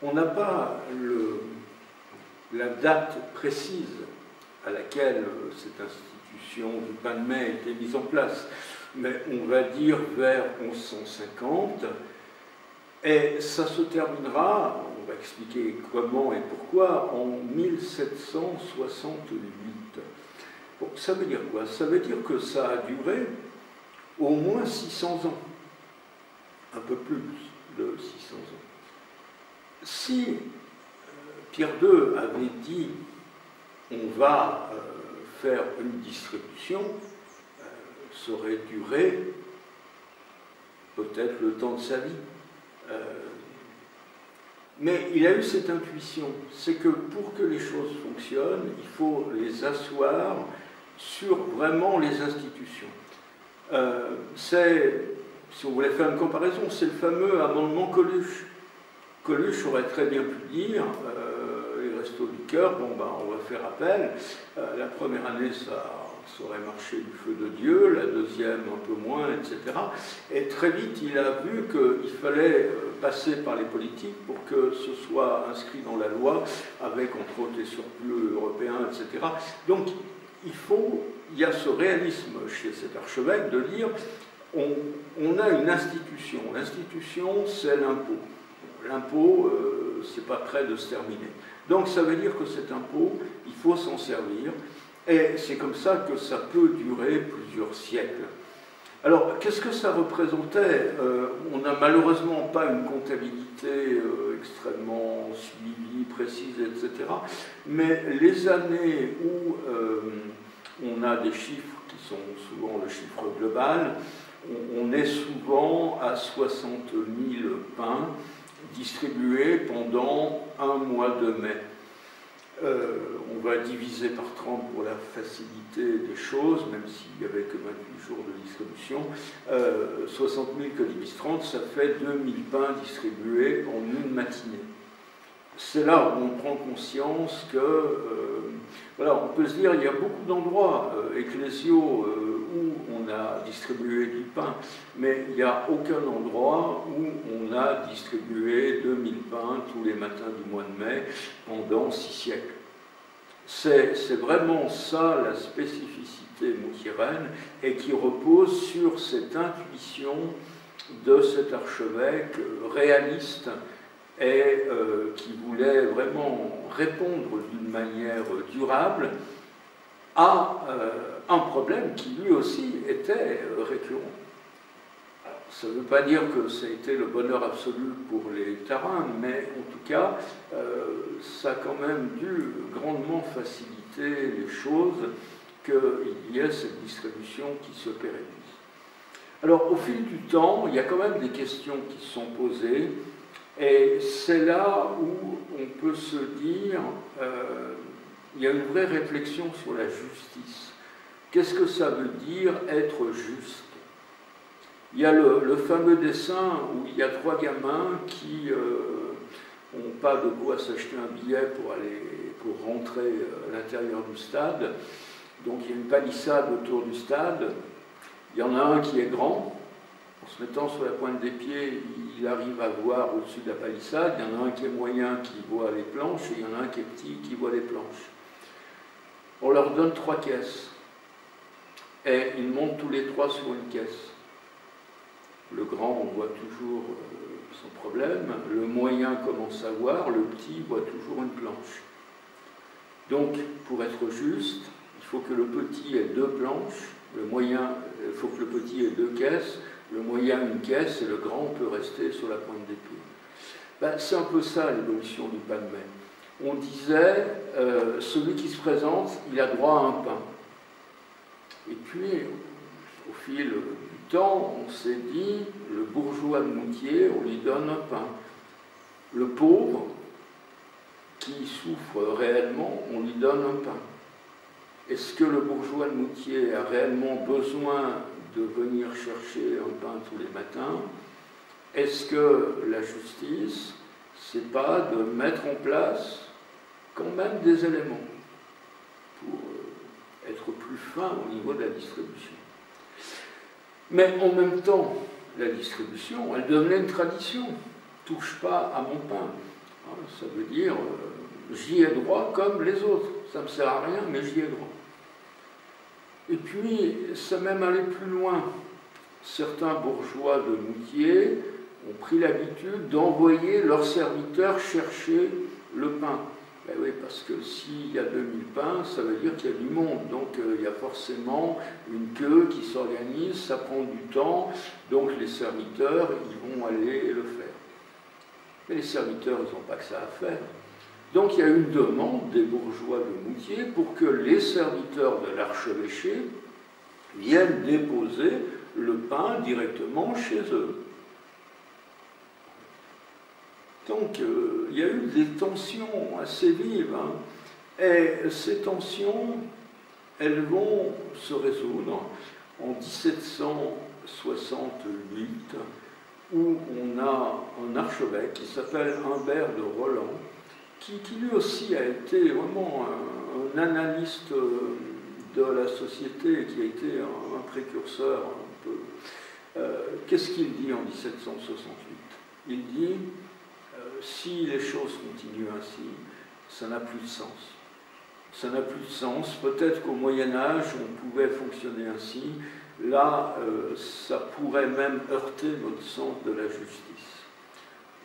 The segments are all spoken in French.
on n'a pas la date précise à laquelle cette institution du pain de mai a été mise en place, mais on va dire vers 1150, et ça se terminera, on va expliquer comment et pourquoi, en 1768. Bon, ça veut dire quoi? Ça veut dire que ça a duré au moins 600 ans, un peu plus de 600 ans. Si Pierre II avait dit on va faire une distribution, ça aurait duré peut-être le temps de sa vie. Mais il a eu cette intuition, c'est que pour que les choses fonctionnent, il faut les asseoir sur vraiment les institutions. Si on voulait faire une comparaison, c'est le fameux amendement Coluche. Coluche aurait très bien pu dire, les restos du cœur, bon ben on va faire appel, la première année ça aurait marché du feu de Dieu, la deuxième un peu moins, etc. Et très vite il a vu qu'il fallait passer par les politiques pour que ce soit inscrit dans la loi, avec entre autres les surplus européens, etc. Donc il y a ce réalisme chez cet archevêque de dire on a une institution. L'institution, c'est l'impôt. L'impôt, c'est pas prêt de se terminer. Donc ça veut dire que cet impôt, il faut s'en servir. Et c'est comme ça que ça peut durer plusieurs siècles. Alors, qu'est-ce que ça représentait? On n'a malheureusement pas une comptabilité extrêmement suivie, précise, etc. Mais les années où on a des chiffres qui sont souvent le chiffre global, on est souvent à 60 000 pains distribués pendant un mois de mai. On va diviser par 30 pour la facilité des choses, même s'il n'y avait que 28 jours de distribution. 60 000 que divise 30, ça fait 2000 pains distribués en une matinée. C'est là où on prend conscience que, voilà, on peut se dire, il y a beaucoup d'endroits ecclésiaux où on a distribué du pain, mais il n'y a aucun endroit où on a distribué 2000 pains tous les matins du mois de mai pendant 6 siècles. C'est vraiment ça la spécificité mouthiéraine et qui repose sur cette intuition de cet archevêque réaliste et qui voulait vraiment répondre d'une manière durable à un problème qui lui aussi était récurrent. Alors, ça ne veut pas dire que ça a été le bonheur absolu pour les Tarins, mais en tout cas, ça a quand même dû grandement faciliter les choses qu'il y ait cette distribution qui se pérennise. Alors, au fil du temps, il y a quand même des questions qui se sont posées. Et c'est là où on peut se dire, il y a une vraie réflexion sur la justice. Qu'est-ce que ça veut dire être juste? Il y a le fameux dessin où il y a 3 gamins qui n'ont pas de quoi s'acheter un billet pour rentrer à l'intérieur du stade. Donc il y a une palissade autour du stade. Il y en a un qui est grand. En se mettant sur la pointe des pieds, il arrive à voir au-dessus de la palissade. Il y en a un qui est moyen qui voit les planches, et il y en a un qui est petit qui voit les planches. On leur donne 3 caisses. Et ils montent tous les 3 sur une caisse. Le grand, on voit toujours son problème. Le moyen commence à voir. Le petit voit toujours une planche. Donc, pour être juste, il faut que le petit ait 2 planches. Le moyen, il faut que le petit ait 2 caisses. Le moyen, une caisse, et le grand peut rester sur la pointe des pieds. Ben, c'est un peu ça l'évolution du pain de mai. On disait, celui qui se présente, il a droit à un pain. Et puis, au fil du temps, on s'est dit, le bourgeois de Moutier, on lui donne un pain. Le pauvre, qui souffre réellement, on lui donne un pain. Est-ce que le bourgeois de Moutier a réellement besoin de venir chercher un pain tous les matins? Est-ce que la justice, c'est pas de mettre en place quand même des éléments pour être plus fin au niveau de la distribution? Mais en même temps, la distribution, elle devenait une tradition. Touche pas à mon pain. Ça veut dire j'y ai droit comme les autres. Ça ne me sert à rien, mais j'y ai droit. Et puis, ça même allé plus loin. Certains bourgeois de Moutier ont pris l'habitude d'envoyer leurs serviteurs chercher le pain. Ben oui, parce que s'il y a 2000 pains, ça veut dire qu'il y a du monde. Donc il y a forcément une queue qui s'organise, ça prend du temps. Donc les serviteurs, ils vont aller le faire. Mais les serviteurs, ils n'ont pas que ça à faire. Donc il y a une demande des bourgeois de Moutier pour que les serviteurs de l'archevêché viennent déposer le pain directement chez eux. Donc il y a eu des tensions assez vives, hein. Et ces tensions, elles vont se résoudre en 1768, où on a un archevêque qui s'appelle Humbert de Roland, qui lui aussi a été vraiment un analyste de la société, qui a été un précurseur un peu. Qu'est-ce qu'il dit en 1768? Il dit si les choses continuent ainsi, ça n'a plus de sens. Ça n'a plus de sens. Peut-être qu'au Moyen-Âge, on pouvait fonctionner ainsi. Là, ça pourrait même heurter notre sens de la justice.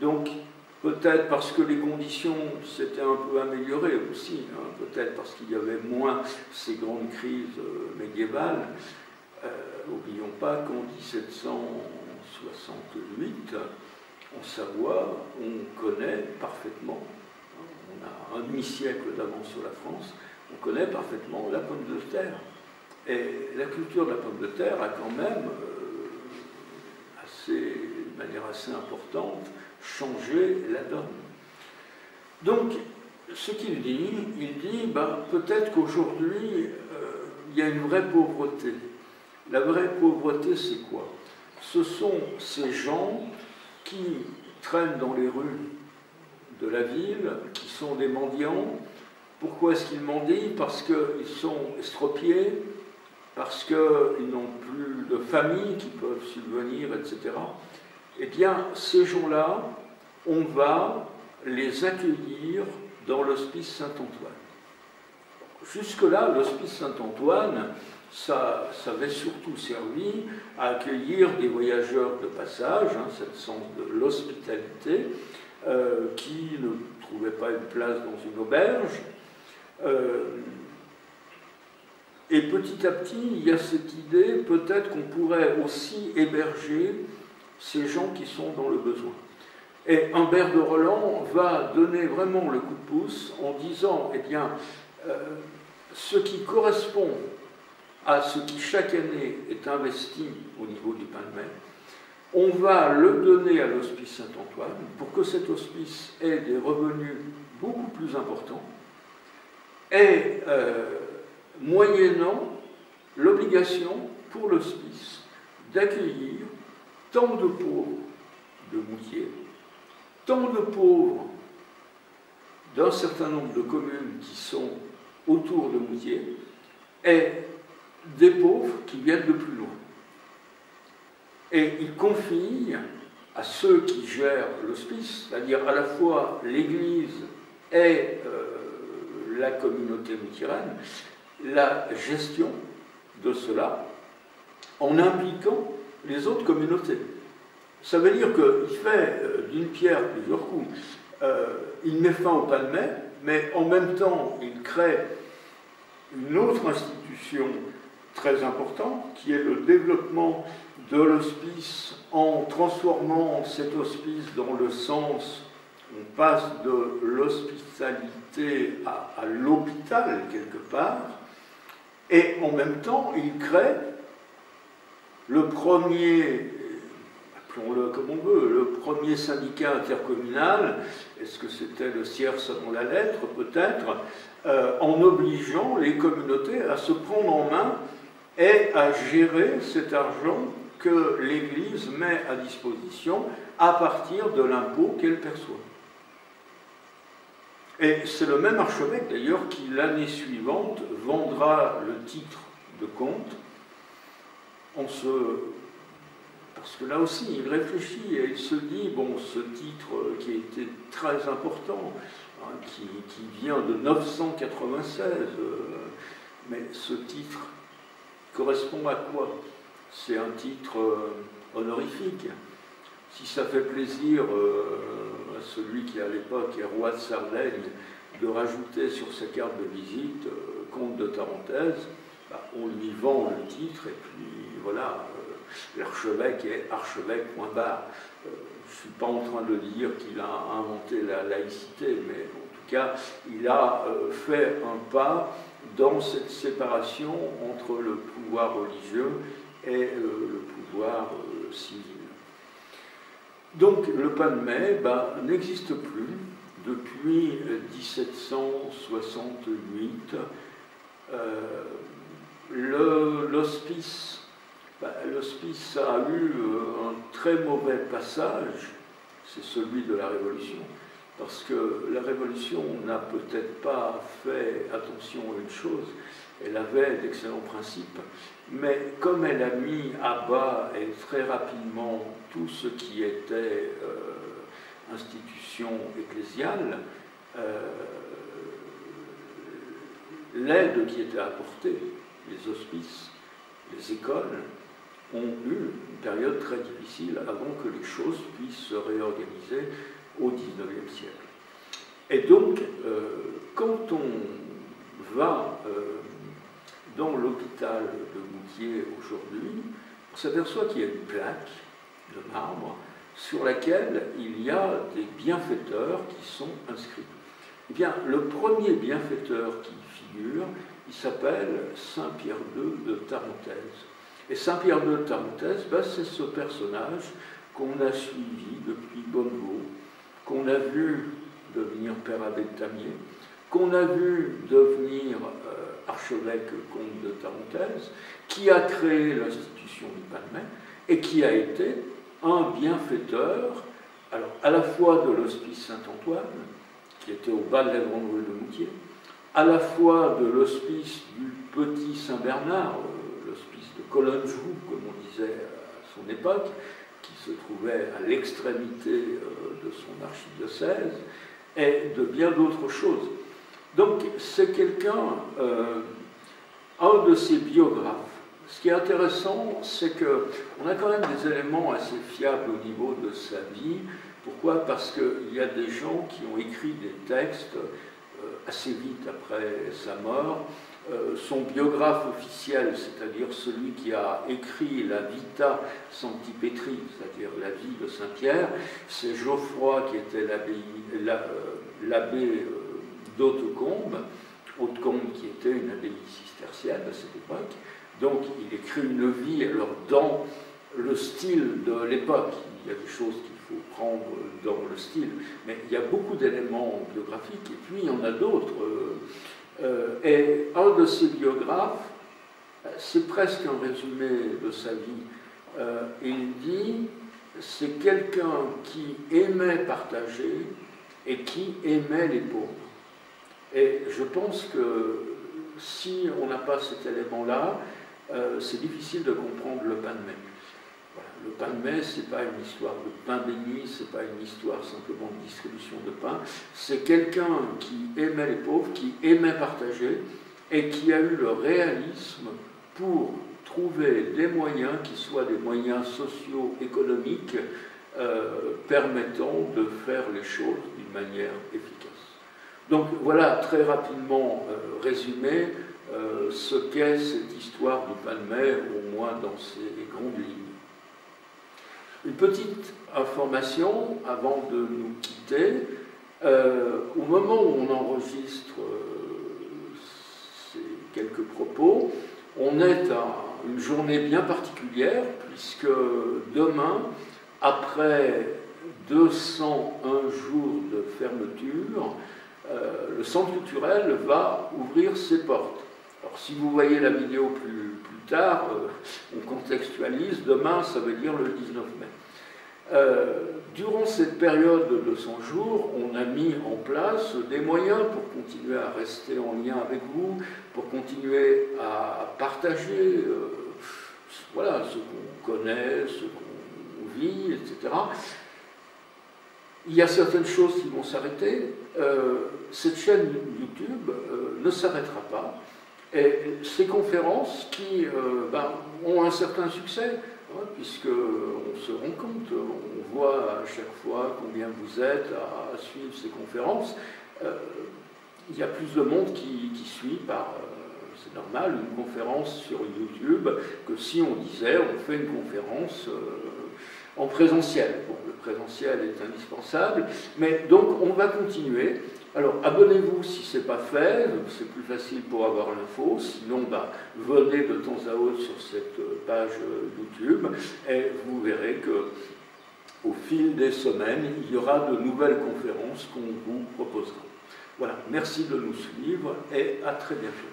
Donc, peut-être parce que les conditions s'étaient un peu améliorées aussi, hein, peut-être parce qu'il y avait moins ces grandes crises médiévales. N'oublions pas qu'en 1768, en Savoie, on connaît parfaitement, on a un demi-siècle d'avance sur la France, on connaît parfaitement la pomme de terre. Et la culture de la pomme de terre a quand même, de manière assez importante, changé la donne. Donc, ce qu'il dit, peut-être qu'aujourd'hui, il y a une vraie pauvreté. La vraie pauvreté, c'est quoi? Ce sont ces gens qui traînent dans les rues de la ville, qui sont des mendiants. Pourquoi est-ce qu'ils mendient? Parce qu'ils sont estropiés, parce qu'ils n'ont plus de famille qui peuvent subvenir, etc. Eh bien, ces gens-là, on va les accueillir dans l'hospice Saint-Antoine. Jusque-là, l'hospice Saint-Antoine, ça avait surtout servi à accueillir des voyageurs de passage, hein, c'est le sens de l'hospitalité, qui ne trouvaient pas une place dans une auberge. Et petit à petit, il y a cette idée, peut-être qu'on pourrait aussi héberger ces gens qui sont dans le besoin. Et Humbert de Roland va donner vraiment le coup de pouce en disant, eh bien, ce qui correspond à ce qui chaque année est investi au niveau du pain de mai, on va le donner à l'hospice Saint-Antoine pour que cet hospice ait des revenus beaucoup plus importants et moyennant l'obligation pour l'hospice d'accueillir tant de pauvres de Moutier, tant de pauvres d'un certain nombre de communes qui sont autour de Moutier, et des pauvres qui viennent de plus loin. Et il confie à ceux qui gèrent l'hospice, c'est-à-dire à la fois l'Église et la communauté moutieraine, la gestion de cela en impliquant les autres communautés. Ça veut dire qu'il fait d'une pierre plusieurs coups. Il met fin au pain de mai, mais en même temps, il crée une autre institution très importante, qui est le développement de l'hospice en transformant cet hospice dans le sens, on passe de l'hospitalité à l'hôpital quelque part, et en même temps, il crée le premier, appelons-le comme on veut, le premier syndicat intercommunal, est-ce que c'était le CIER selon la lettre, peut-être, en obligeant les communautés à se prendre en main et à gérer cet argent que l'Église met à disposition à partir de l'impôt qu'elle perçoit. Et c'est le même archevêque, d'ailleurs, qui, l'année suivante, vendra le titre de comte en se parce que là aussi, il réfléchit et il se dit, bon, ce titre qui a été très important, hein, qui vient de 996, mais ce titre correspond à quoi? C'est un titre honorifique. Si ça fait plaisir à celui qui, à l'époque, est roi de Sardaigne, de rajouter sur sa carte de visite comte de Tarentaise, bah, on lui vend le titre et puis voilà, l'archevêque est archevêque, point barre. Je ne suis pas en train de dire qu'il a inventé la laïcité, mais en tout cas, il a fait un pas dans cette séparation entre le pouvoir religieux et le pouvoir civil. Donc le pain de mai n'existe plus depuis 1768. L'hospice a eu un très mauvais passage, c'est celui de la Révolution, parce que la Révolution n'a peut-être pas fait attention à une chose, elle avait d'excellents principes, mais comme elle a mis à bas et très rapidement tout ce qui était institution ecclésiale, l'aide qui était apportée, les hospices, les écoles, ont eu une période très difficile avant que les choses puissent se réorganiser au XIXe siècle. Et donc, quand on va dans l'hôpital de Moutier aujourd'hui, on s'aperçoit qu'il y a une plaque de marbre sur laquelle il y a des bienfaiteurs qui sont inscrits. Eh bien, le premier bienfaiteur qui figure, il s'appelle Saint-Pierre II de Tarentaise. Et Saint-Pierre II de Tarentaise, c'est ce personnage qu'on a suivi depuis Bonnevaux, qu'on a vu devenir père abbé de Tamier, qu'on a vu devenir archevêque comte de Tarentaise, qui a créé l'institution du pain de mai et qui a été un bienfaiteur, alors à la fois de l'hospice Saint-Antoine, qui était au bas de la grande rue de Moutier, à la fois de l'hospice du Petit Saint-Bernard, l'hospice de Colonjoux, comme on disait à son époque, qui se trouvait à l'extrémité de son archidiocèse, et de bien d'autres choses. Donc c'est quelqu'un, un de ses biographes. Ce qui est intéressant, c'est qu'on a quand même des éléments assez fiables au niveau de sa vie. Pourquoi? Parce qu'il y a des gens qui ont écrit des textes assez vite après sa mort. Son biographe officiel, c'est-à-dire celui qui a écrit la Vita Sancti Petri, c'est-à-dire la vie de Saint-Pierre, c'est Geoffroy qui était l'abbé d'Hautecombe, Hautecombe qui était une abbaye cistercienne à cette époque. Donc il écrit une vie, alors dans le style de l'époque, il y a des choses qu'il faut prendre dans le style, mais il y a beaucoup d'éléments biographiques, et puis il y en a d'autres. Et un de ses biographes, c'est presque un résumé de sa vie. Il dit, c'est quelqu'un qui aimait partager et qui aimait les pauvres. Et je pense que si on n'a pas cet élément-là, c'est difficile de comprendre le pain de mai. Voilà. Le pain de mai, ce n'est pas une histoire de pain béni, ce n'est pas une histoire simplement de distribution de pain. C'est quelqu'un qui aimait les pauvres, qui aimait partager et qui a eu le réalisme pour trouver des moyens qui soient des moyens socio-économiques permettant de faire les choses d'une manière efficace. Donc voilà très rapidement résumé ce qu'est cette histoire du pain de mai, au moins dans ses grandes lignes. Une petite information avant de nous quitter. Au moment où on enregistre ces quelques propos, on est à une journée bien particulière, puisque demain, après 201 jours de fermeture, le centre culturel va ouvrir ses portes. Alors si vous voyez la vidéo plus tard, on contextualise, demain ça veut dire le 19 mai. Durant cette période de 100 jours, on a mis en place des moyens pour continuer à rester en lien avec vous, pour continuer à partager voilà, ce qu'on connaît, ce qu'on suivis, etc. Il y a certaines choses qui vont s'arrêter. Cette chaîne YouTube ne s'arrêtera pas. Et ces conférences qui ont un certain succès, puisqu'on se rend compte, on voit à chaque fois combien vous êtes à suivre ces conférences, il y a plus de monde qui suit c'est normal, une conférence sur YouTube que si on disait on fait une conférence en présentiel. Bon, le présentiel est indispensable, mais donc on va continuer. Alors abonnez-vous si ce n'est pas fait, c'est plus facile pour avoir l'info, sinon venez de temps à autre sur cette page YouTube et vous verrez que au fil des semaines, il y aura de nouvelles conférences qu'on vous proposera. Voilà, merci de nous suivre et à très bientôt.